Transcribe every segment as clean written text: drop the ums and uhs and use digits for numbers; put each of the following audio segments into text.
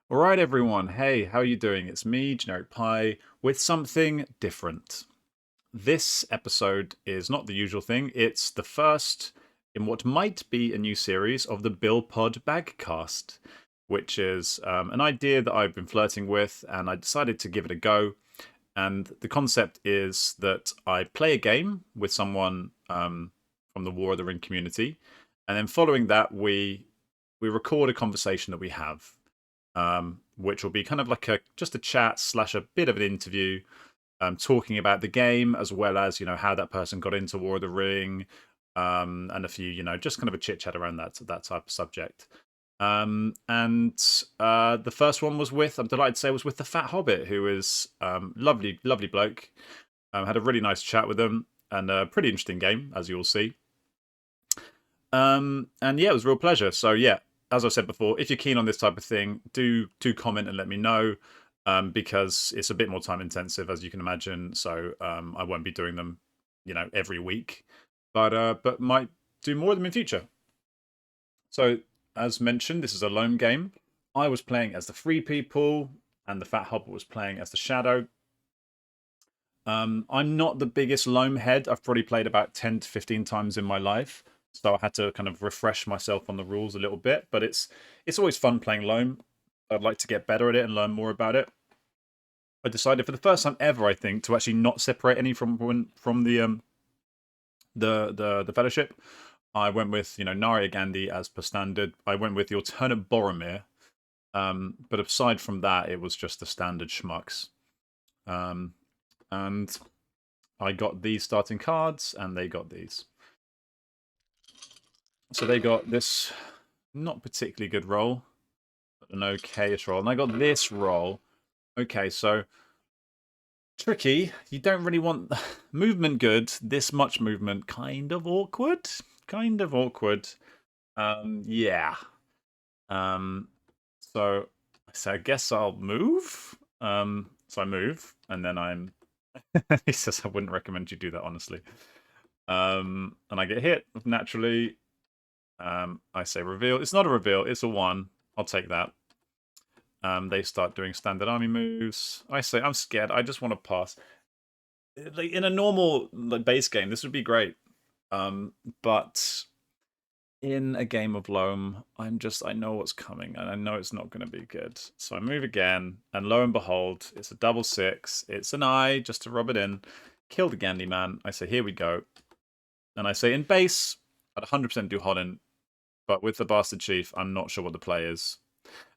All right, everyone. Hey, how are you doing? It's me, Generic Pie, with something different. This episode is not the usual thing. It's the first in what might be a new series of the Bilpod Bagcast, which is an idea that I've been flirting with, and I decided to give it a go. And the concept is that I play a game with someone from the War of the Ring community, and then following that, we record a conversation that we have, which will be kind of like a just a chat slash a bit of an interview, talking about the game as well as how that person got into War of the Ring, and a few just kind of a chit chat around that type of subject. And the first one was with, I'm delighted to say, was with TheFatHobbit, who is lovely, lovely bloke. Had a really nice chat with them, and a pretty interesting game, as you'll see. And yeah, it was a real pleasure. So yeah, as I said before, if you're keen on this type of thing, do comment and let me know, because it's a bit more time intensive, as you can imagine. So I won't be doing them, every week, but might do more of them in future. So as mentioned, this is a lone game. I was playing as the Free People, and the Fat Hobbit was playing as the Shadow. I'm not the biggest loam head. I've probably played about 10 to 15 times in my life, so I had to kind of refresh myself on the rules a little bit. But it's always fun playing loam. I'd like to get better at it and learn more about it. I decided for the first time ever, I think, to actually not separate any from the Fellowship. I went with Narya Gandhi as per standard. I went with the alternate Boromir, but aside from that, it was just the standard schmucks. And I got these starting cards, and they got these. So they got this not particularly good roll, but an okayish roll. And I got this roll. Okay, so tricky. You don't really want movement good. This much movement, kind of awkward. Kind of awkward. Yeah. Um, so I guess I'll move. So I move, and then I'm. He says I wouldn't recommend you do that, honestly. And I get hit naturally. I say reveal. It's not a reveal. It's a one. I'll take that. They start doing standard army moves. I say I'm scared. I just want to pass. Like in a normal base game, this would be great. But in a game of Loam, I know what's coming, and I know it's not going to be good. So I move again, and lo and behold, it's a double six. It's an eye just to rub it in. Kill the Gandhi man. I say here we go, and I say in base, I'd 100% do Holland, but with the Bastard Chief, I'm not sure what the play is.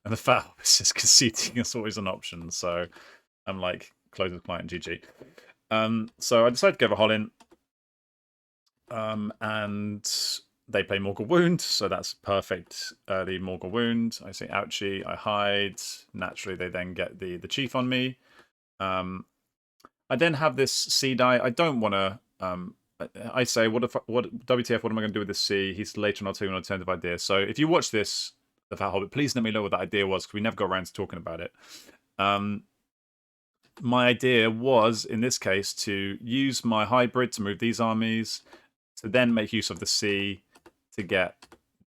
And the foul is just conceding is always an option. So I'm like, close the client, GG. So I decided to go for Holland. And they play Mortal Wound, so that's perfect early Mortal Wound. I say ouchie, I hide. Naturally, they then get the Chief on me. I then have this C die. I don't want to. I say, what WTF? What am I going to do with this C? He's later on. I'll tell you an alternative idea. So if you watch this, The Fat Hobbit, please let me know what that idea was, because we never got around to talking about it. My idea was, in this case, to use my hybrid to move these armies, to then make use of the C to get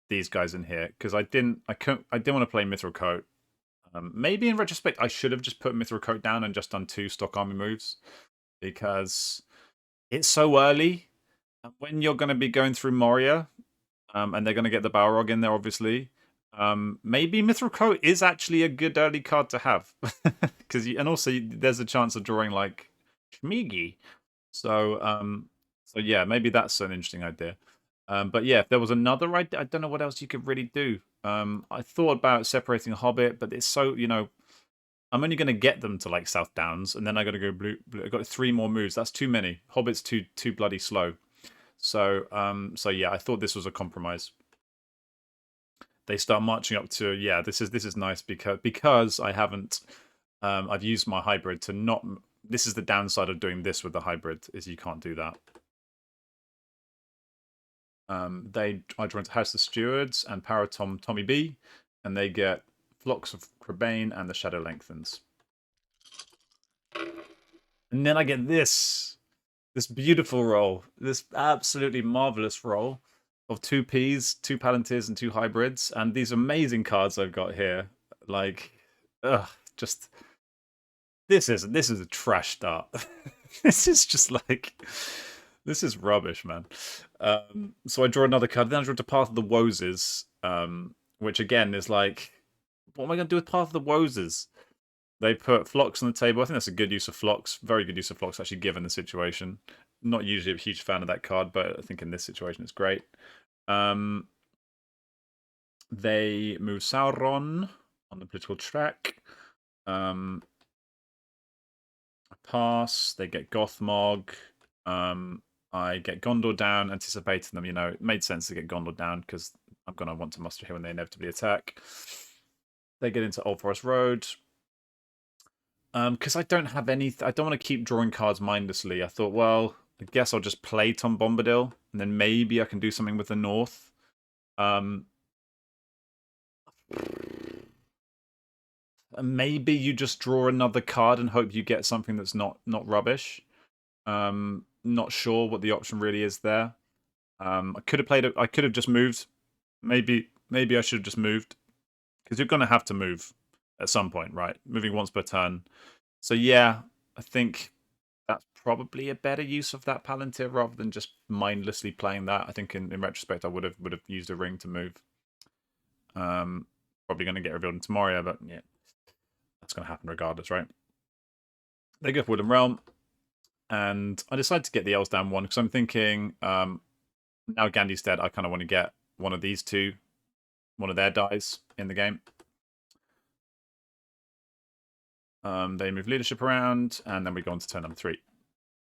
these guys in here, because I didn't want to play Mithril Coat. Maybe in retrospect, I should have just put Mithril Coat down and just done 2 stock army moves, because it's so early. When you're going to be going through Moria, and they're going to get the Balrog in there, obviously. Maybe Mithril Coat is actually a good early card to have, because and also there's a chance of drawing like Shmigi. So yeah, maybe that's an interesting idea. But yeah, if there was another idea, I don't know what else you could really do. I thought about separating a Hobbit, but it's so I'm only going to get them to like South Downs, and then I got to go blue. I've got 3 more moves. That's too many. Hobbit's too bloody slow. So yeah, I thought this was a compromise. They start marching up to this is nice because I haven't I've used my hybrid to not. This is the downside of doing this with the hybrid, is you can't do that. I draw into House of Stewards and Paratom Tommy B, and they get Flocks of Crebain and the Shadow Lengthens. And then I get this beautiful roll, this absolutely marvelous roll of 2 Ps, 2 Palantirs, and 2 hybrids, and these amazing cards I've got here. Like, ugh, just this is a trash start. This is just like this is rubbish, man. So I draw another card. Then I draw to Path of the Woses, which again is like, what am I going to do with Path of the Woses? They put Phlox on the table. I think that's a good use of Phlox. Very good use of Phlox, actually, given the situation. Not usually a huge fan of that card, but I think in this situation it's great. They move Sauron on the political track. Pass. They get Gothmog. I get Gondor down, anticipating them. It made sense to get Gondor down because I'm going to want to muster here when they inevitably attack. They get into Old Forest Road. Because I don't have any... I don't want to keep drawing cards mindlessly. I thought, well, I guess I'll just play Tom Bombadil, and then maybe I can do something with the North. Maybe you just draw another card and hope you get something that's not rubbish. Not sure what the option really is there. I could have played it. I could have just moved. Maybe I should have just moved, because you're going to have to move at some point, right? Moving once per turn. So yeah, I think that's probably a better use of that Palantir rather than just mindlessly playing that. I think in retrospect, I would have used a ring to move. Probably going to get revealed in Temoria, but yeah, that's going to happen regardless, right? They go for Woodland Realm, and I decided to get the Elves down one because I'm thinking now Gandhi's dead. I kind of want to get one of these two, one of their dies in the game. They move leadership around, and then we go on to turn number 3.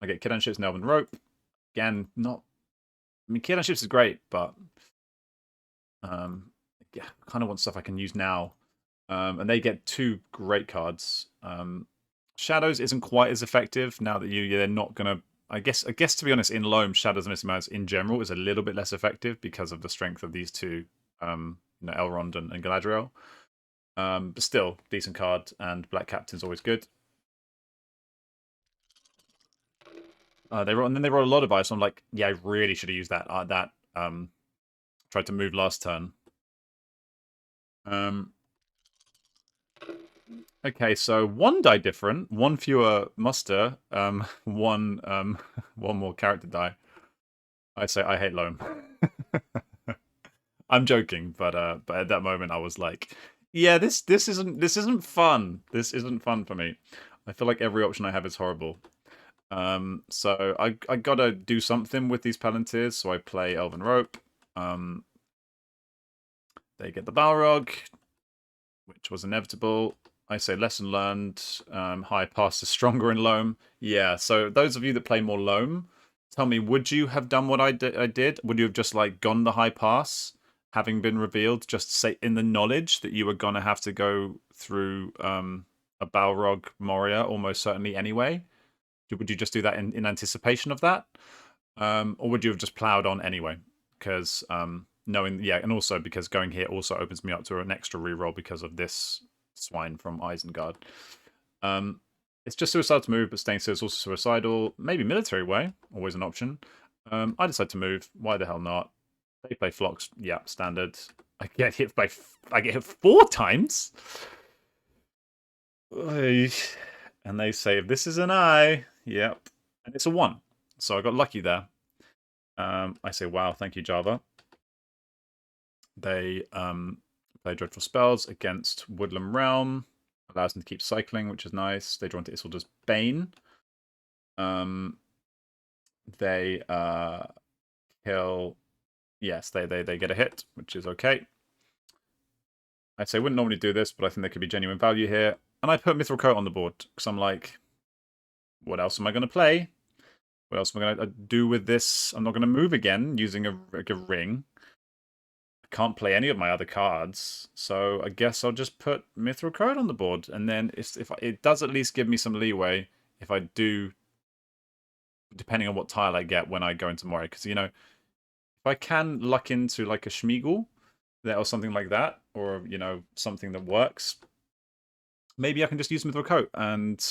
I get Kid on Ships and Elven Rope. Again, not... I mean, Kid on Ships is great, but... yeah, I kind of want stuff I can use now. And they get 2 great cards. Shadows isn't quite as effective now that they're not going to... I guess to be honest, in Loam, Shadows and Missing Mouse in general is a little bit less effective because of the strength of these 2, Elrond and Galadriel. But still, decent card, and Black Captain's always good. And then they roll a lot of ice. So I'm like, yeah, I really should have used that. Tried to move last turn. Okay, so 1 die different, 1 fewer muster, 1 more character die. I say I hate Loam. I'm joking, but at that moment I was like, yeah, this isn't fun. This isn't fun for me. I feel like every option I have is horrible. So I gotta do something with these Palantirs, so I play Elven Rope. They get the Balrog, which was inevitable. I say lesson learned. High pass is stronger in Loam. Yeah, so those of you that play more Loam, tell me, would you have done what I did? Would you have just like gone the high pass, having been revealed, just say in the knowledge that you were gonna have to go through a Balrog Moria almost certainly anyway? Would you just do that in anticipation of that? Or would you have just plowed on anyway? Because knowing, yeah, and also because going here also opens me up to an extra reroll because of this swine from Isengard. It's just suicidal to move, but staying still is also suicidal. Maybe military way, always an option. I decide to move. Why the hell not? They play Phlox. Yeah, standard. I get hit 4 times. And they say, if this is an I, yep. And it's a 1. So I got lucky there. I say, wow, thank you, Java. They play Dreadful Spells against Woodland Realm. Allows them to keep cycling, which is nice. They draw into Isildur's Bane. They kill... Yes, they get a hit, which is okay. I'd say I wouldn't normally do this, but I think there could be genuine value here. And I put Mithril Coat on the board, because I'm like, what else am I going to play? What else am I going to do with this? I'm not going to move again using a ring. I can't play any of my other cards, so I guess I'll just put Mithril Coat on the board. And then if it does at least give me some leeway if I do, depending on what tile I get when I go into Moria. Because, if I can luck into like a Schmeagol or something like that, or, something that works, maybe I can just use Mithril Coat. And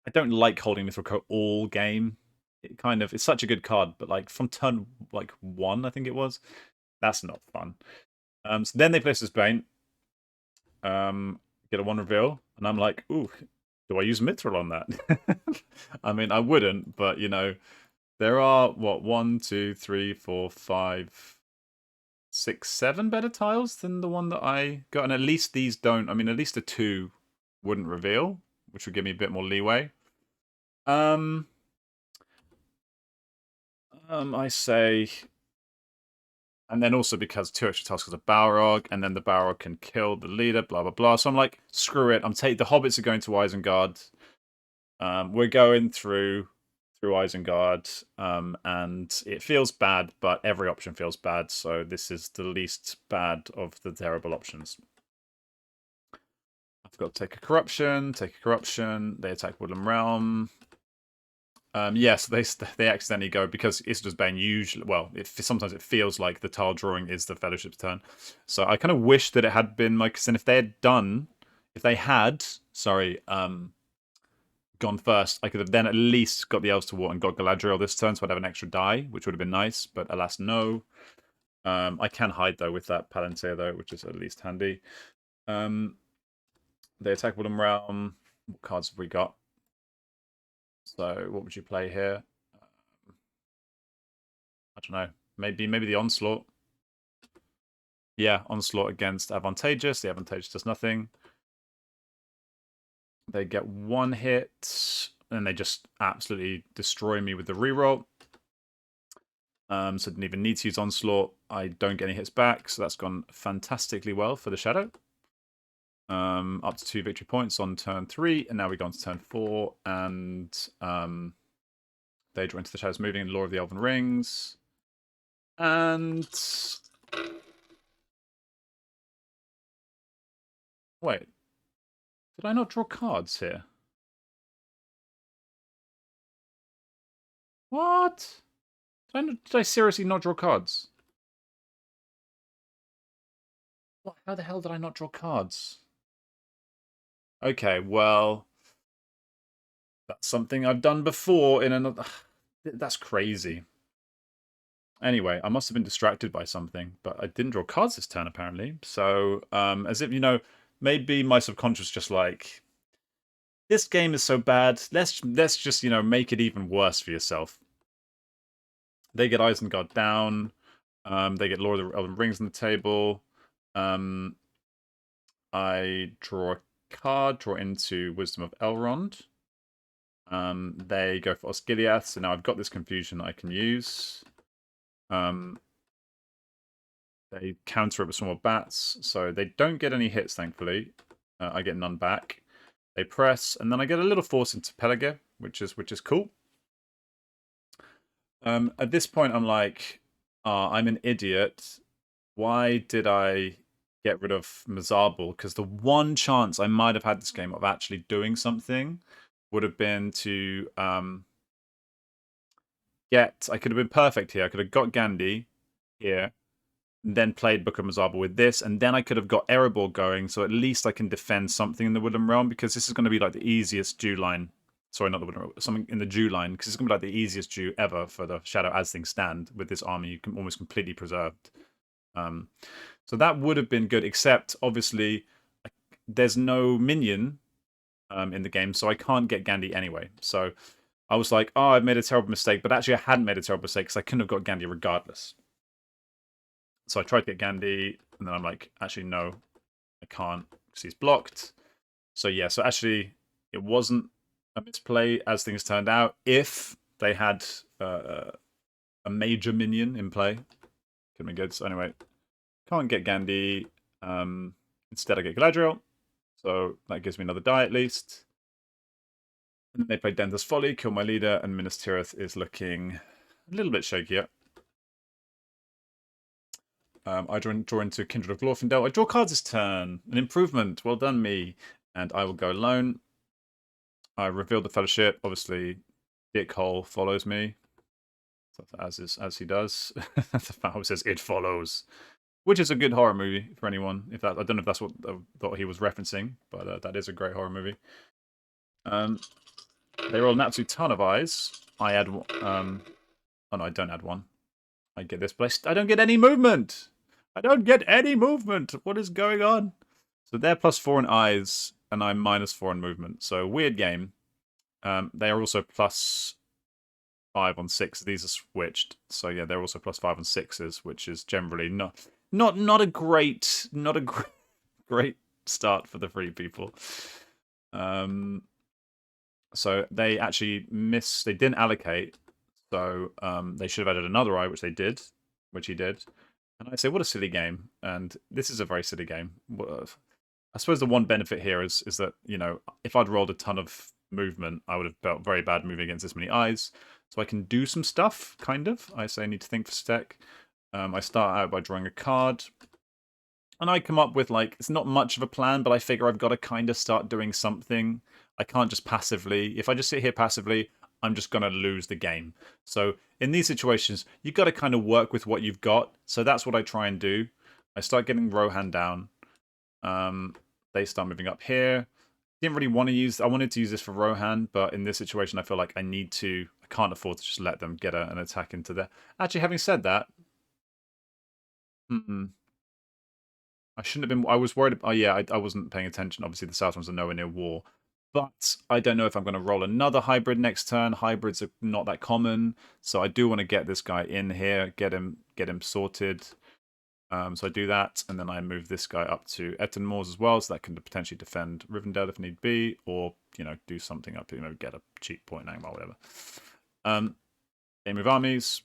I don't like holding Mithril Coat all game. It's such a good card, but like from turn 1, I think it was, that's not fun. So then they play Sustain. get a 1 reveal, and I'm like, ooh, do I use Mithril on that? I mean, I wouldn't, but you know, there are what 1, 2, 3, 4, 5, 6, 7 better tiles than the one that I got, and at least these don't. I mean, at least the 2 wouldn't reveal, which would give me a bit more leeway. I say, and then also because 2 extra tasks is a Balrog, and then the Balrog can kill the leader, blah blah blah. So I'm like, screw it. The hobbits are going to Isengard. We're going through Isengard, and it feels bad, but every option feels bad. So this is the least bad of the terrible options. I've got to take a corruption. They attack Woodland Realm. Yes, they accidentally go because Istar's Bane usually. Well, sometimes it feels like the tile drawing is the Fellowship's turn. So I kind of wish that it had been my. And if they had, gone first, I could have then at least got the Elves to War and got Galadriel this turn, so I'd have an extra die, which would have been nice. But alas, no. I can hide though with that Palantir though, which is at least handy. They attack Woodland Realm. What cards have we got? So what would you play here? I don't know. Maybe the Onslaught. Yeah, Onslaught against Advantageous. The Advantageous does nothing. They get 1 hit, and they just absolutely destroy me with the reroll. So didn't even need to use Onslaught. I don't get any hits back, so that's gone fantastically well for the Shadow. Up to 2 victory points on turn 3, and now we go on to turn 4, and they draw into the Shadows Moving, Lore of the Elven Rings, and wait, did I not draw cards here? What? Did I seriously not draw cards? What? How the hell did I not draw cards? Okay, well, that's something I've done before in another. That's crazy. Anyway, I must have been distracted by something, but I didn't draw cards this turn apparently. So, as if maybe my subconscious just like, this game is so bad. Let's just make it even worse for yourself. They get Isengard down. They get Lord of the Elven Rings on the table. I draw a card, draw into Wisdom of Elrond. They go for Osgiliath, so now I've got this confusion that I can use. They counter it with some more bats, so they don't get any hits, thankfully. I get none back. They press, and then I get a little force into Pelargir, which is cool. At this point, I'm like, I'm an idiot. Why did I get rid of Mazarbul? Because the one chance I might have had this game of actually doing something would have been to I could have been perfect here. I could have got Gandhi here, and then played Book of Mazarbul with this, and then I could have got Erebor going, so at least I can defend something in the Woodland Realm, because this is going to be like the easiest Dew line. Sorry, not the Woodland Realm, something in the Dew line, because it's going to be like the easiest Dew ever for the Shadow as things stand. With this army, you can almost completely preserved. So that would have been good, except obviously there's no minion in the game, so I can't get Gandhi anyway. So I was like, oh, I've made a terrible mistake, but actually I hadn't made a terrible mistake because I couldn't have got Gandhi regardless. So I tried to get Gandhi, and then I'm like, actually, no, I can't because he's blocked. So yeah, so actually it wasn't a misplay as things turned out. If they had a major minion in play, could have been good. So anyway, can't get Gandhi. Instead I get Galadriel. So that gives me another die at least. And then they play Denda's Folly, kill my leader, and Minas Tirith is looking a little bit shakier. I draw into Kindred of Glorfindel. I draw cards this turn. An improvement. Well done, me. And I will go alone. I reveal the Fellowship. Obviously, Dick Hole follows me. As he does. TheFatHobbit says, it follows. Which is a good horror movie for anyone. I don't know if that's what he was referencing, but that is a great horror movie. They roll an absolute ton of eyes. I add one. Oh no, I don't add one. I get this, but I don't get any movement. I don't get any movement. What is going on? So they're +4 in eyes, and I'm -4 in movement. So weird game. They are also +5 on 6. These are switched. So yeah, they're also +5 on 6s, which is generally not a great great start for the free people. So they actually missed. They didn't allocate. So they should have added another eye, which they did, which he did. And I say, what a silly game. And this is a very silly game. I suppose the one benefit here is that, if I'd rolled a ton of movement, I would have felt very bad moving against this many eyes. So I can do some stuff, kind of. I say I need to think for Stek. I start out by drawing a card. And I come up with, it's not much of a plan, but I figure I've got to kind of start doing something. I can't just passively. If I just sit here passively, I'm just going to lose the game. So in these situations, you've got to kind of work with what you've got. So that's what I try and do. I start getting Rohan down. They start moving up here. Didn't really want to use. I wanted to use this for Rohan, but in this situation, I feel like I need to. I can't afford to just let them get an attack into there. Actually, having said that, I shouldn't have been. I was worried. Oh yeah, I wasn't paying attention. Obviously, the Southrons are nowhere near war. But I don't know if I'm going to roll another hybrid next turn. Hybrids are not that common, so I do want to get this guy in here, get him sorted. So I do that, and then I move this guy up to Eton Moors as well, so that can potentially defend Rivendell if need be, or do something up, get a cheap point name or whatever. They move armies.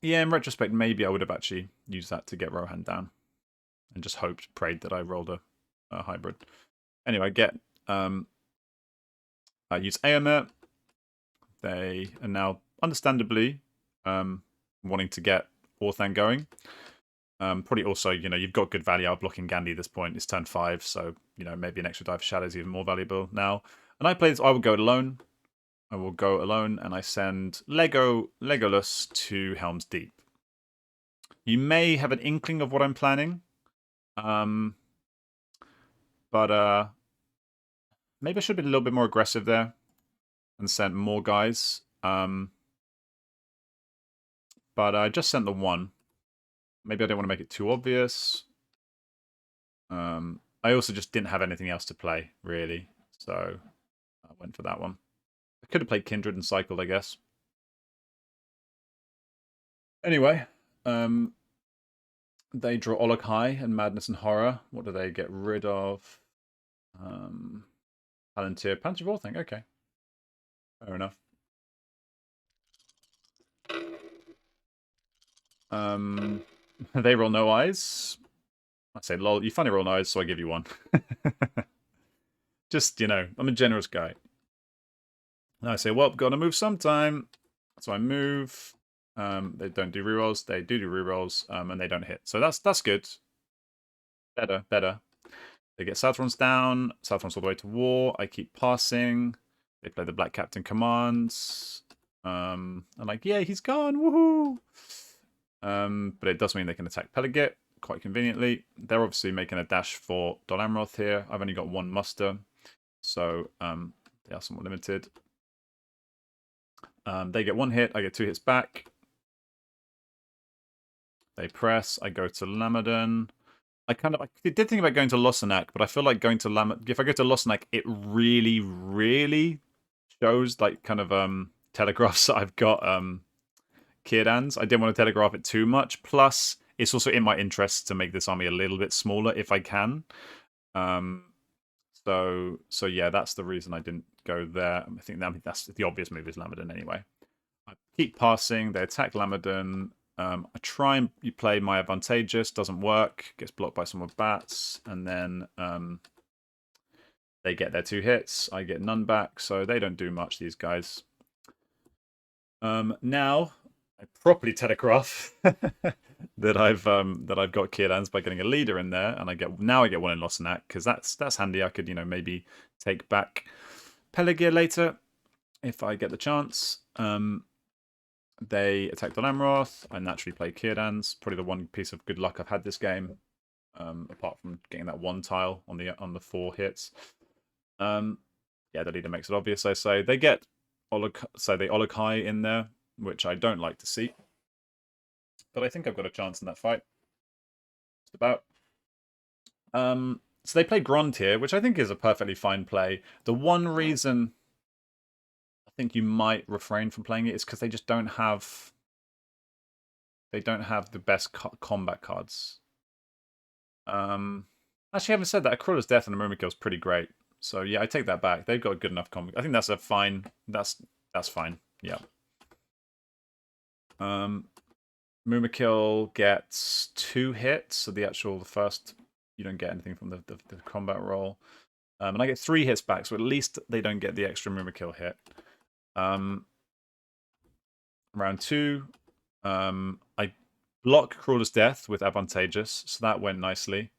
Yeah, in retrospect, maybe I would have actually used that to get Rohan down, and just prayed that I rolled a hybrid. Anyway, I use Aemir. They are now understandably wanting to get Orthanc going. Probably also, you've got good value out of blocking Gandhi at this point. It's turn 5, so, maybe an extra dive for Shadow is even more valuable now. And I play this, I will go alone. I will go alone, and I send Legolas to Helm's Deep. You may have an inkling of what I'm planning. But maybe I should have been a little bit more aggressive there and sent more guys. But I just sent the one. Maybe I don't want to make it too obvious. I also just didn't have anything else to play, really. So I went for that one. I could have played Kindred and cycled, I guess. Anyway, they draw Olokai and Madness and Horror. What do they get rid of? Palantir. Palantir Vorthing, okay. Fair enough. They roll no eyes. I say, lol, you funny roll no eyes, so I give you one. Just, I'm a generous guy. And I say, well, gotta move sometime. So I move. They don't do rerolls. They do rerolls, and they don't hit. So that's good. Better. They get Southrons down. Southrons all the way to war. I keep passing. They play the Black Captain commands. I'm like, yeah, he's gone. Woohoo! But it does mean they can attack Pelegit quite conveniently. They're obviously making a dash for Dol Amroth here. I've only got one muster, so they are somewhat limited. They get one hit. I get 2 hits back. They press. I go to Lamadon. I did think about going to Lossanac, but I feel like going to if I go to Lossanac, it really, really shows telegraphs that I've got Kirdans. I didn't want to telegraph it too much. Plus, it's also in my interest to make this army a little bit smaller if I can. So yeah, that's the reason I didn't go there. I think that's the obvious move is Lamadon anyway. I keep passing. They attack Lamadon. I try and play my advantageous. Doesn't work. Gets blocked by some of bats. And then they get their 2 hits. I get none back. So they don't do much, these guys. Now I properly telegraph that I've got Kirdans by getting a leader in there, and I get one in Lossanac because that's handy. I could maybe take back Pelegir later if I get the chance. They attack Dol Amroth. I naturally play Kirdans. Probably the one piece of good luck I've had this game, apart from getting that one tile on the 4 hits. Yeah, the leader makes it obvious. I say they get Olokai in there, which I don't like to see. But I think I've got a chance in that fight. Just about. So they play Grond here, which I think is a perfectly fine play. The one reason I think you might refrain from playing it is because they just don't have... They don't have the best combat cards. Actually, having said that, a Crawler's Death and a Murmur Kill is pretty great. So yeah, I take that back. They've got a good enough combat. I think that's a fine. That's fine. Yeah. Murmur Kill gets 2 hits. So the first, you don't get anything from the combat roll. And I get 3 hits back, so at least they don't get the extra Murmur Kill hit. Round 2, I block Crawler's Death with Advantageous, so that went nicely.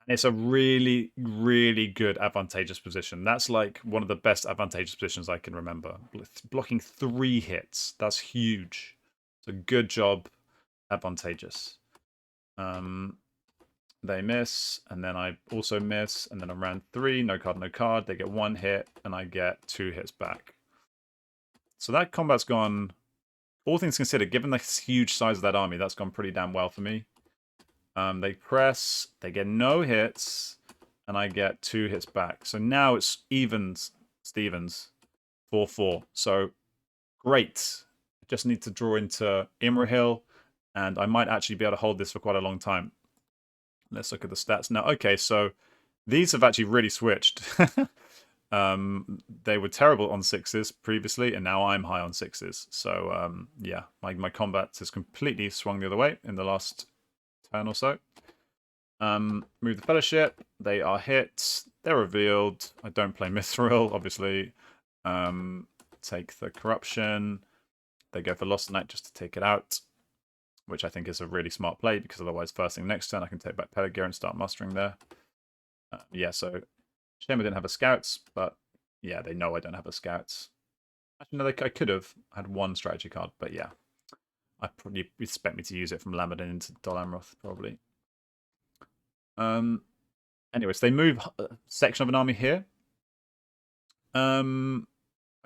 It's a really, really good advantageous position. That's like one of the best advantageous positions I can remember. Blocking 3 hits, that's huge. It's a good job, advantageous. They miss, and then I also miss, and then on round 3, no card, they get 1 hit, and I get 2 hits back. So that combat's gone, all things considered, given the huge size of that army, that's gone pretty damn well for me. They press, they get no hits, and I get 2 hits back. So now it's Stevens, 4-4. So great. I just need to draw into Imrahil, and I might actually be able to hold this for quite a long time. Let's look at the stats now. Okay, so these have actually really switched. They were terrible on 6s previously, and now I'm high on 6s. So yeah, my combat has completely swung the other way in the last turn or so. Move the Fellowship. They are hit. They're revealed. I don't play Mithril, obviously. Take the Corruption. They go for Lost Night just to take it out, which I think is a really smart play, because otherwise first thing next turn I can take back Pedagear and start mustering there. Yeah, so shame I didn't have a Scouts, but yeah, they know I don't have a Scouts. Actually, no, I could have had 1 strategy card, but yeah. I probably expect me to use it from Lamadin into Dol Amroth, probably. Anyways, they move a section of an army here. I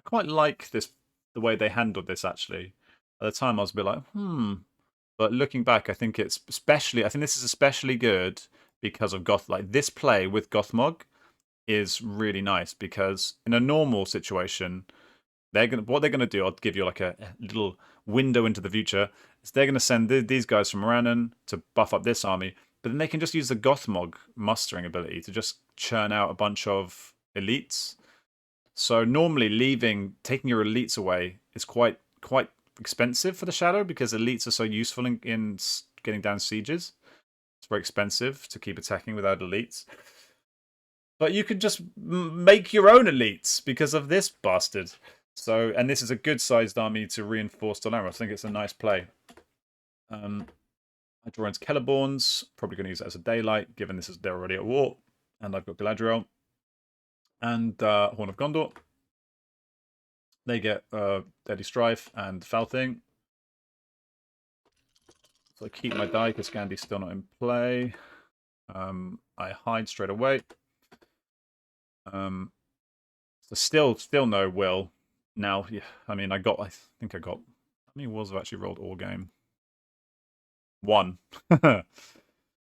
quite like this, the way they handled this, actually. At the time, I was a bit like, But looking back, I think this is especially good because of like this play with Gothmog is really nice, because in a normal situation, what they're gonna do, I'll give you like a little window into the future, is they're gonna send these guys from Rannon to buff up this army, but then they can just use the Gothmog mustering ability to just churn out a bunch of elites. So normally taking your elites away is quite expensive for the Shadow, because elites are so useful in getting down sieges. It's very expensive to keep attacking without elites. But you can just make your own elites because of this bastard. So, and this is a good-sized army to reinforce Dol Amroth. I think it's a nice play. I draw into Celeborns. Probably going to use it as a daylight, given they're already at war. And I've got Galadriel. And Horn of Gondor. They get Deadly Strife and Falthing. So I keep my die because Gandhi's still not in play. I hide straight away. So still no will. Now, yeah, I mean, I think I got... How many wills have actually rolled all game? 1.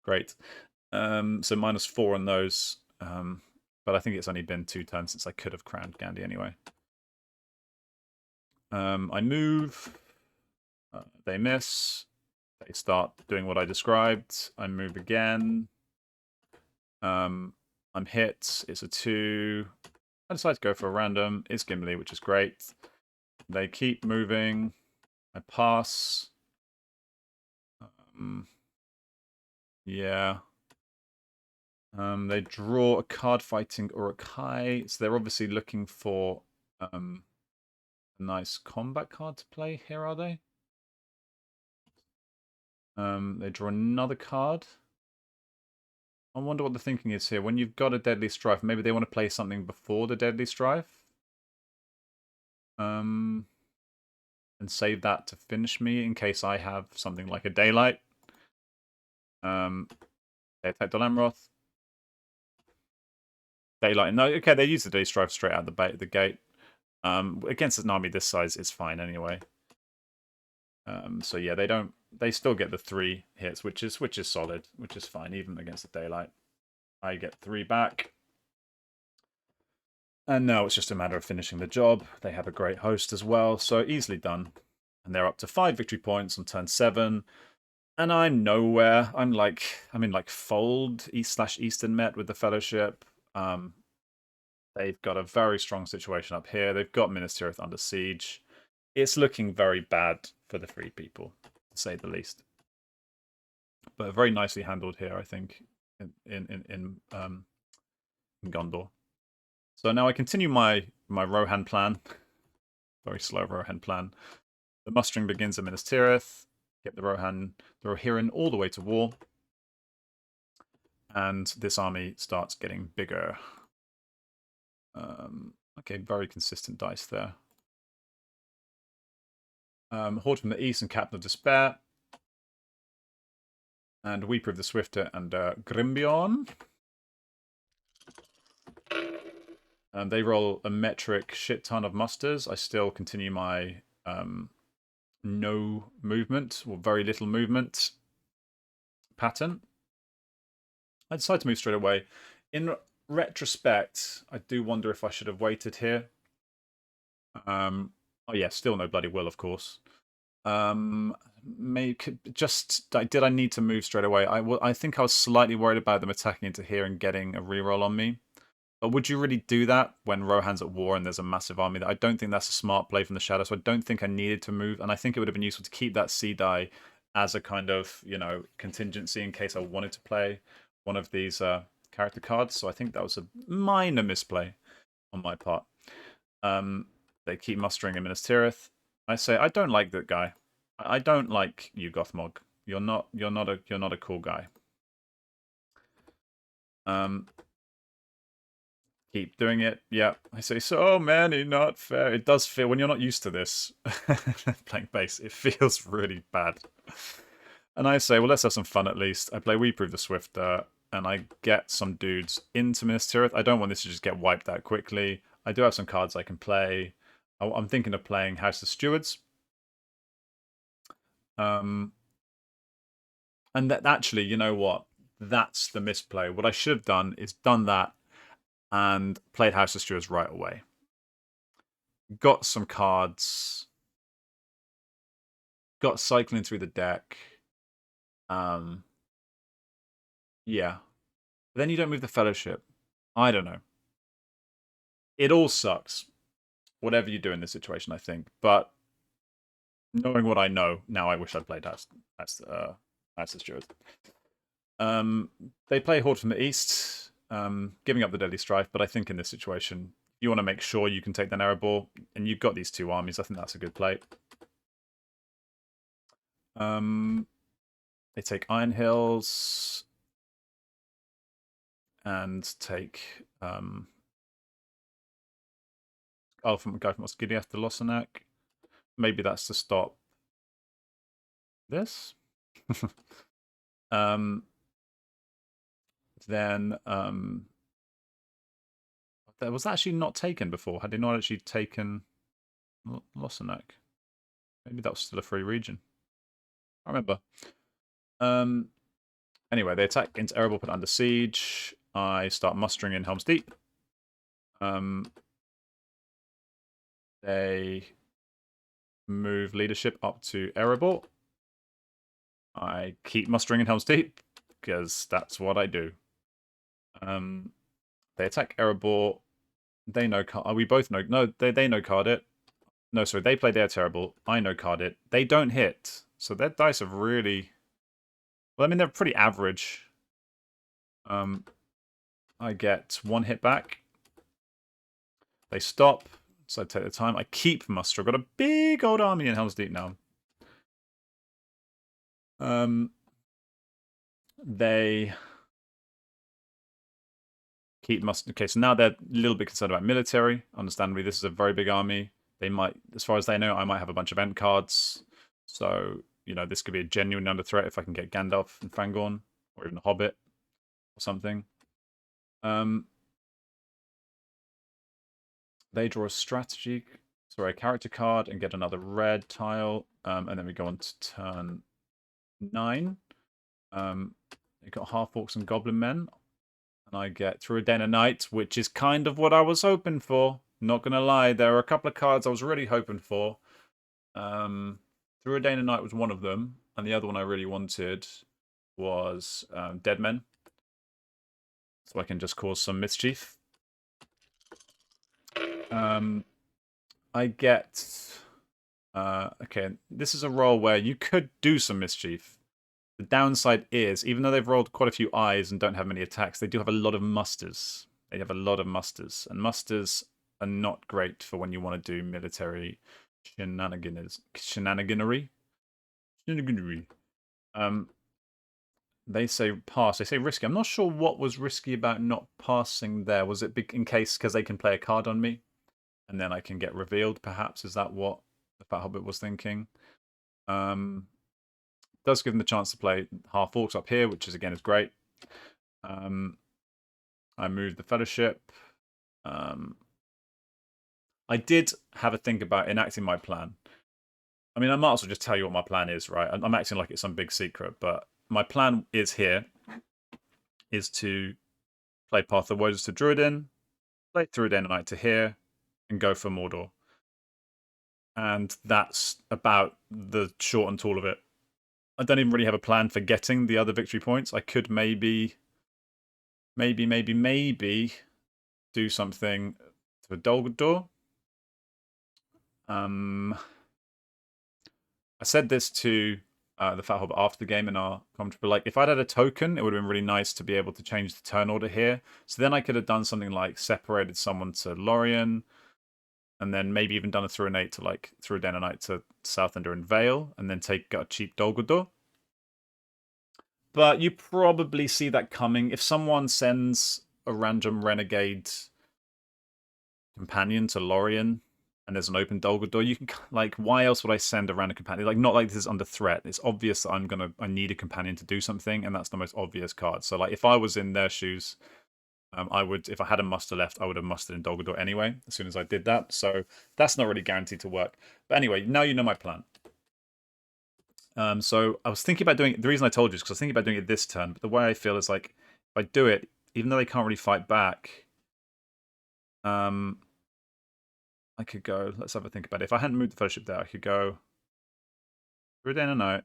Great. So -4 on those. But I think it's only been 2 turns since I could have crowned Gandhi anyway. I move. They miss. They start doing what I described. I move again. I'm hit. It's a 2. I decide to go for a random. It's Gimli, which is great. They keep moving. I pass. Yeah. They draw a card fighting Uruk-hai. So they're obviously looking for a nice combat card to play here, are they? They draw another card. I wonder what the thinking is here. When you've got a Deadly Strife, maybe they want to play something before the Deadly Strife. And save that to finish me in case I have something like a Daylight. They attack Dol Amroth. Daylight. No, okay, they use the Deadly Strife straight out the gate. Against an army this size, it's fine anyway. So yeah, they don't they still get the 3 hits, which is solid, which is fine, even against the daylight. I get 3 back. And now it's just a matter of finishing the job. They have a great host as well, so easily done. And they're up to 5 victory points on turn 7. And I'm nowhere. I'm in like fold east/eastern Met with the Fellowship. They've got a very strong situation up here. They've got Minas Tirith under siege. It's looking very bad for the Free People, to say the least. But very nicely handled here, I think, in Gondor. So now I continue my Rohan plan. Very slow Rohan plan. The mustering begins at Minas Tirith. Get the Rohirrim all the way to war. And this army starts getting bigger. Okay, very consistent dice there. Horde from the east and Captain of Despair. And Weeper of the Swifter and Grimbion. They roll a metric shit ton of musters. I still continue my no movement, or very little movement pattern. I decide to move straight away. In retrospect, I do wonder if I should have waited here. Oh yeah, still no bloody will, of course. Did I need to move straight away? I think I was slightly worried about them attacking into here and getting a reroll on me. But would you really do that when Rohan's at war and there's a massive army? I don't think that's a smart play from the shadow, so I don't think I needed to move. And I think it would have been useful to keep that C die as a kind of, contingency in case I wanted to play one of these character cards. So I think that was a minor misplay on my part. They keep mustering in Minas Tirith. I say, I don't like that guy. I don't like you, Gothmog. You're not a cool guy. Keep doing it. Yeah, I say, so many, not fair. It does feel, when you're not used to this, playing base, it feels really bad. And I say, well, let's have some fun at least. I play Weeper of the Swifter, and I get some dudes into Minas Tirith. I don't want this to just get wiped out quickly. I do have some cards I can play. I'm thinking of playing House of Stewards. And that actually, you know what? That's the misplay. What I should have done is done that and played House of Stewards right away. Got some cards. Got cycling through the deck. Yeah. But then you don't move the Fellowship. I don't know. It all sucks. Whatever you do in this situation, I think. But knowing what I know, now I wish I'd played House of Stewards. They play Horde from the East, giving up the Deadly Strife, but I think in this situation, you want to make sure you can take the Erebor, and you've got these 2 armies. I think that's a good play. They take Iron Hills and take guy from Osgiliath to Losanak. Maybe that's to stop this. Then that was actually not taken before. Had they not actually taken Losanak? Maybe that was still a free region. I remember. Anyway, they attack into Erebor, put under siege. I start mustering in Helm's Deep. They move leadership up to Erebor. I keep mustering in Helm's Deep because that's what I do. They attack Erebor. They know card. We both know. No, they know card it. No, sorry, they play They're Terrible. I know card it. They don't hit. So their dice have really... Well, I mean, they're pretty average. I get 1 hit back. They stop. So I take the time. I keep muster. I've got a big old army in Helm's Deep now. They keep muster. Okay, so now they're a little bit concerned about military. Understandably, this is a very big army. They might, as far as they know, I might have a bunch of end cards. So, this could be a genuine under threat if I can get Gandalf and Fangorn, or even a Hobbit, or something. They draw a character card and get another red tile, and then we go on to turn 9. You got half orcs and goblin men, and I get Through a Day and a Night, which is kind of what I was hoping for. Not gonna lie, there are a couple of cards I was really hoping for. Through a Day and a Night was one of them, and the other one I really wanted was Dead Men, so I can just cause some mischief. I get... okay, this is a roll where you could do some mischief. The downside is, even though they've rolled quite a few eyes and don't have many attacks, they do have a lot of musters. They have a lot of musters, and musters are not great for when you want to do military shenaniganery. They say pass. They say risky. I'm not sure what was risky about not passing there. Was it in case because they can play a card on me, and then I can get revealed? Perhaps is that what the Fat Hobbit was thinking? Does give them the chance to play half orcs up here, which is again is great. I moved the Fellowship. I did have a think about enacting my plan. I mean, I might as well just tell you what my plan is, right? I'm acting like it's some big secret, but my plan is here is to play Path of Woes to Druidin, play Through a Day and a Night to here, and go for Mordor. And that's about the short and tall of it. I don't even really have a plan for getting the other victory points. I could maybe do something to Dolgador. I said this to the Fat Hobbit after the game in our commentary, but like if I'd had a token, it would have been really nice to be able to change the turn order here. So then I could have done something like separated someone to Lorien, and then maybe even done a Through a Night to like Through a Day and a Night to Southender and Vale, and then got a cheap Dolgador. But you probably see that coming. If someone sends a random renegade companion to Lorien, and there's an open Dolgador, you can like, why else would I send a random companion? Like, not like this is under threat. It's obvious that I need a companion to do something, and that's the most obvious card. So like, if I was in their shoes, I would, if I had a muster left, I would have mustered in Dolgador anyway. As soon as I did that, so that's not really guaranteed to work. But anyway, now you know my plan. So I was thinking about doing it. The reason I told you is because I was thinking about doing it this turn. But the way I feel is like, if I do it, even though they can't really fight back, I could go, let's have a think about it. If I hadn't moved the Fellowship there, I could go Through a Day and a Night,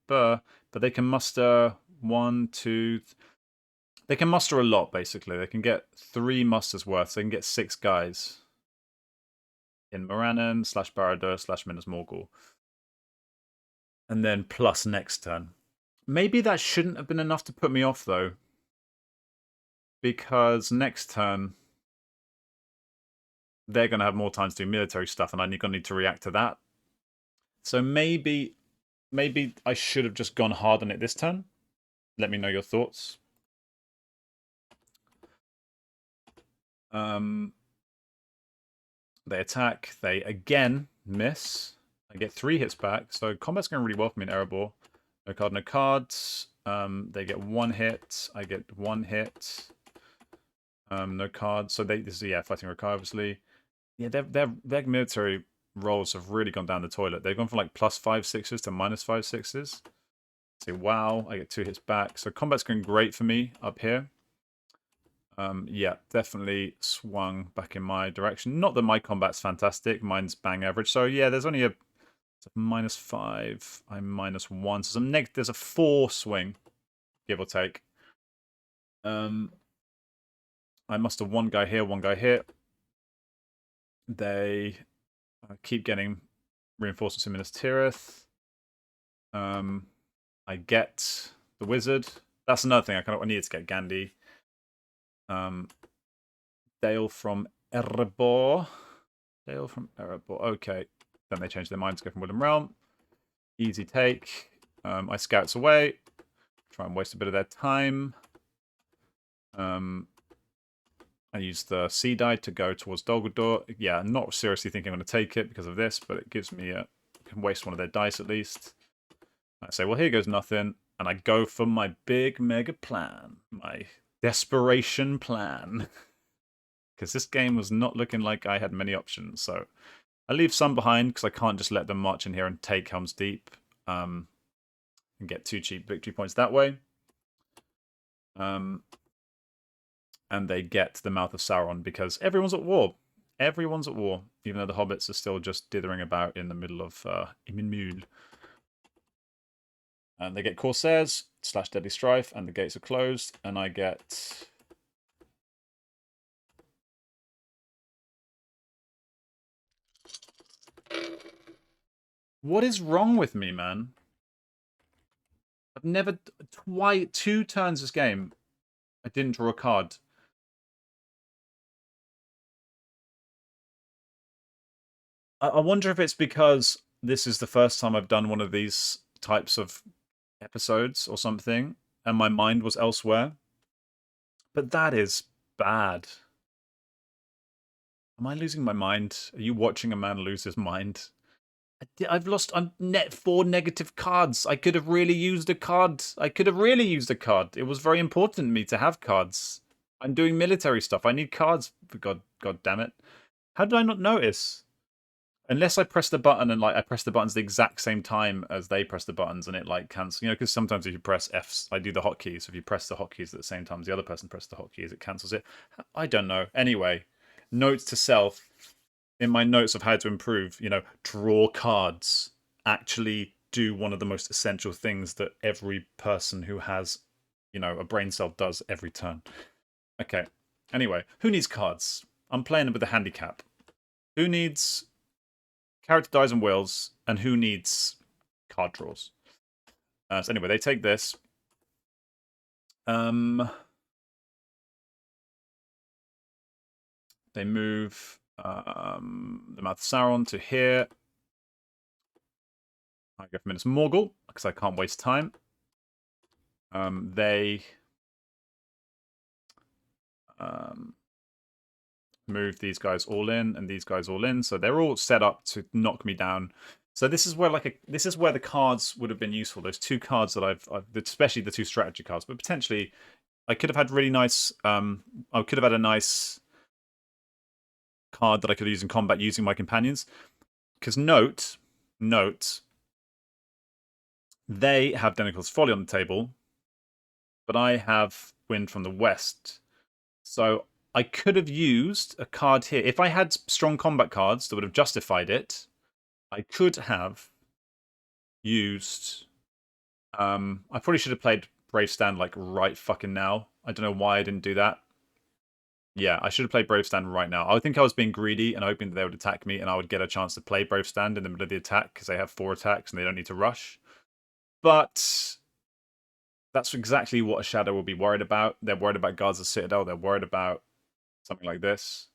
but they can muster 1, 2. They can muster a lot, basically. They can get 3 musters worth, so they can get 6 guys in Morannon / Barad-dûr / Minas Morgul. And then plus next turn. Maybe that shouldn't have been enough to put me off, though. Because next turn, they're going to have more time to do military stuff, and I'm going to need to react to that. So maybe I should have just gone hard on it this turn. Let me know your thoughts. They attack. They again miss. I get 3 hits back. So combat's going really well for me in Erebor. No card, no cards. They get 1 hit. I get 1 hit. No cards. So this is fighting Rakai, obviously. Yeah, their military rolls have really gone down the toilet. They've gone from like +5/6s to -5/6s. Say wow, I get 2 hits back. So combat's going great for me up here. Yeah, definitely swung back in my direction. Not that my combat's fantastic. Mine's bang average. So yeah, there's only a -5. I'm -1. So there's a 4 swing, give or take. I muster 1 guy here, 1 guy here. They keep getting reinforcements in Minas Tirith. I get the wizard. That's another thing. I needed to get Gandhi. Dale from Erebor. Okay. Then they change their minds, go from Woodland Realm. Easy take. I scouts away. Try and waste a bit of their time. I use the sea die to go towards Dolgador. Yeah, not seriously thinking I'm going to take it because of this, but it gives me I can waste one of their dice at least. I say, well, here goes nothing. And I go for my big mega plan. My desperation plan. Because this game was not looking like I had many options. So I leave some behind because I can't just let them march in here and take Helm's Deep and get 2 cheap victory points that way. And they get the Mouth of Sauron because everyone's at war. Everyone's at war, even though the hobbits are still just dithering about in the middle of Imminmul. And they get Corsairs / Deadly Strife, and the gates are closed, and I get... What is wrong with me, man? I've never... 2 turns this game, I didn't draw a card. I wonder if it's because this is the first time I've done one of these types of episodes or something, and my mind was elsewhere. But that is bad. Am I losing my mind? Are you watching a man lose his mind? I've lost 4 negative cards. I could have really used a card. It was very important to me to have cards. I'm doing military stuff. I need cards. God damn it. How did I not notice? Unless I press the button and I press the buttons the exact same time as they press the buttons and it cancels. Because sometimes if you press F, I do the hotkeys. If you press the hotkeys at the same time as the other person presses the hotkeys, it cancels it. I don't know. Anyway, notes to self. In my notes of how to improve, draw cards. Actually do one of the most essential things that every person who has, a brain cell does every turn. Okay. Anyway, who needs cards? I'm playing with a handicap. Who needs character dies and wills, and who needs card draws? So anyway, they take this. They move the Mouth of Sauron to here. I go for Minas Morgul because I can't waste time. They move these guys all in and these guys all in, so they're all set up to knock me down. So this is where the cards would have been useful. Those 2 cards that I've especially the 2 strategy cards, but potentially I could have had really nice. I could have had a nice card that I could use in combat using my companions. Because note, they have Dennicle's Folly on the table, but I have Wind from the West. So I could have used a card here. If I had strong combat cards that would have justified it, I could have used... I probably should have played Brave Stand right fucking now. I don't know why I didn't do that. Yeah, I should have played Brave Stand right now. I think I was being greedy and hoping that they would attack me and I would get a chance to play Brave Stand in the middle of the attack because they have 4 attacks and they don't need to rush. But that's exactly what a Shadow will be worried about. They're worried about Guards of Citadel. They're worried about something like this.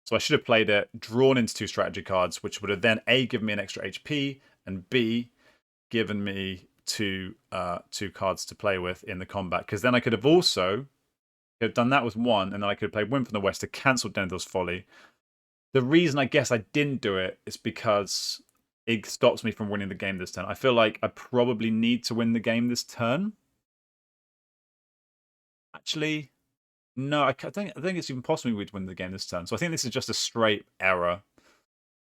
So I should have played it, drawn into 2 strategy cards, which would have then A, given me an extra HP, and B, given me two cards to play with in the combat. Because then I could have also done that with 1, and then I could have played Wind from the West to cancel Denethor's Folly. The reason I guess I didn't do it is because it stops me from winning the game this turn. I feel like I probably need to win the game this turn. Actually, no, I think it's even possible we'd win the game this turn. So I think this is just a straight error,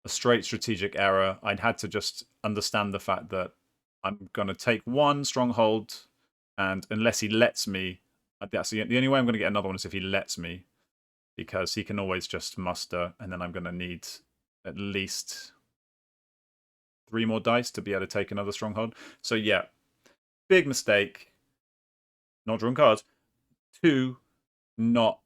a straight strategic error. I'd had to just understand the fact that I'm going to take 1 stronghold, and unless he lets me, that's the only way I'm going to get another one is if he lets me, because he can always just muster, and then I'm going to need at least 3 more dice to be able to take another stronghold. So yeah, big mistake. Not drawing cards. 2, not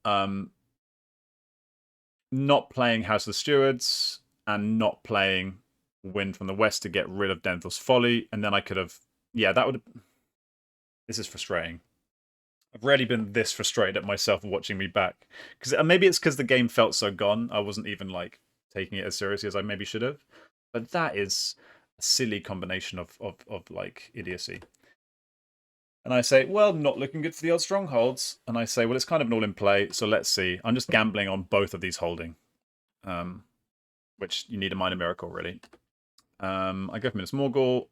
playing House of the Stewards and not playing Wind from the West to get rid of Denethor's Folly, and then I could have... Yeah, that would... This is frustrating. I've rarely been this frustrated at myself watching me back. Maybe it's because the game felt so gone. I wasn't even taking it as seriously as I maybe should have. But that is a silly combination of idiocy. And I say, well, not looking good for the old strongholds. And I say, well, it's kind of an all in play, so let's see. I'm just gambling on both of these holding, which you need a minor miracle, really. I go for Minas Morgul.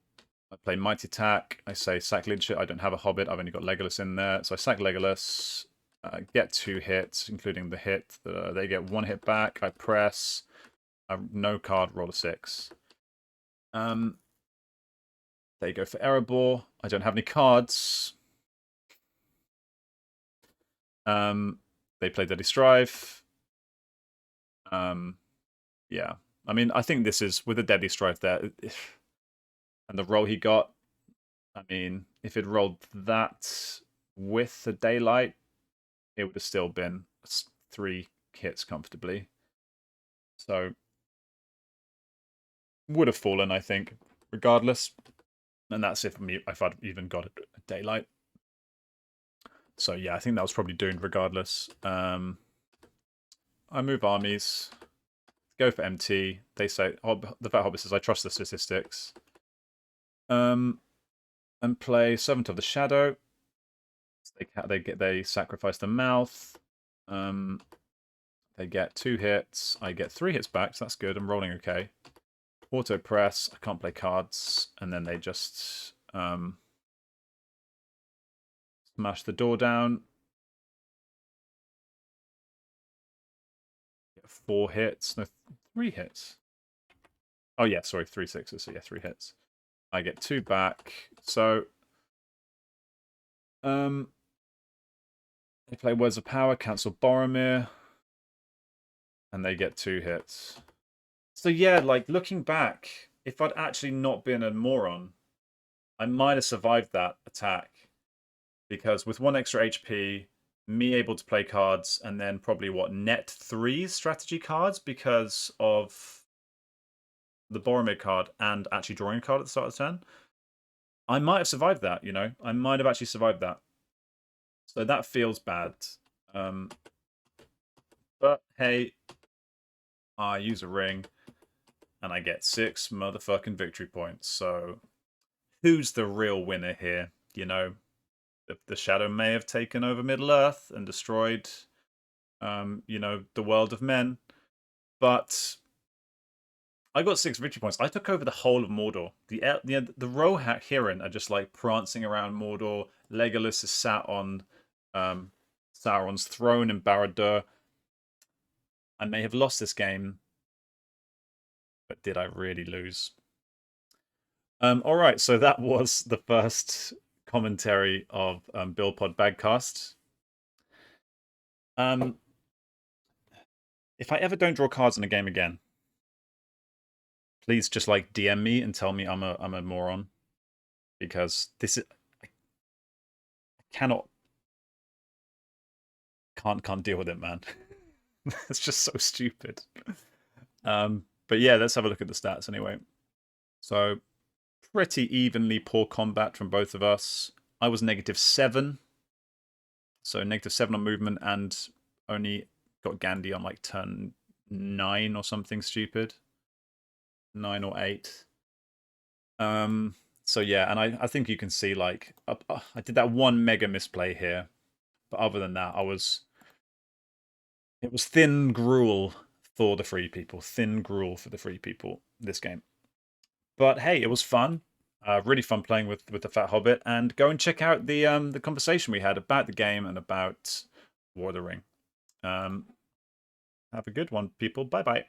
I play Mighty Attack. I say sack Leadership. I don't have a Hobbit. I've only got Legolas in there. So I sack Legolas. Get 2 hits, including the hit. They get 1 hit back. I press. No card, roll a 6. There you go for Erebor. I don't have any cards. They play Deadly Strife. Yeah. I mean, I think this is with the Deadly Strife there, and the roll he got. I mean, if it rolled that with the Daylight, it would have still been 3 hits comfortably. So would have fallen, I think, regardless. And that's if I'd even got a Daylight. So yeah, I think that was probably doomed regardless. I move armies, go for MT. They say the Fat Hobbit says I trust the statistics. And play Servant of the Shadow. They sacrifice the mouth. They get 2 hits. I get 3 hits back, so that's good. I'm rolling okay. Auto press. I can't play cards, and then they just smash the door down. Get 4 hits. No, 3 hits. Oh yeah, sorry, 3 6s. So yeah, 3 hits. I get 2 back. So they play Words of Power, cancel Boromir, and they get 2 hits. So yeah, like looking back, if I'd actually not been a moron, I might have survived that attack. Because with 1 extra HP, me able to play cards, and then probably net 3 strategy cards because of the Boromir card and actually drawing a card at the start of the turn, I might have survived that, you know? I might have actually survived that. So that feels bad. But hey, I use a ring and I get 6 motherfucking victory points. So who's the real winner here? You know, the Shadow may have taken over Middle Earth and destroyed, you know, the world of men, but I got 6 victory points. I took over the whole of Mordor. The Rohan are just like prancing around Mordor. Legolas is sat on Sauron's throne in Barad-dûr. I may have lost this game, but did I really lose? All right, so that was the first commentary of Bilpod Bagcast. If I ever don't draw cards in a game again, please just like DM me and tell me I'm a moron, because this is I can't deal with it, man. It's just so stupid. But yeah, let's have a look at the stats anyway. So pretty evenly poor combat from both of us. I was -7, so -7 on movement, and only got Gandhi on like turn 9 or something stupid. 9 or 8. So yeah, and I think you can see like I did that one mega misplay here, but other than that, it was thin gruel for the free people, thin gruel for the free people this game. But hey, it was fun. Really fun playing with the Fat Hobbit, and go and check out the conversation we had about the game and about War of the Ring. Have a good one, people. Bye bye.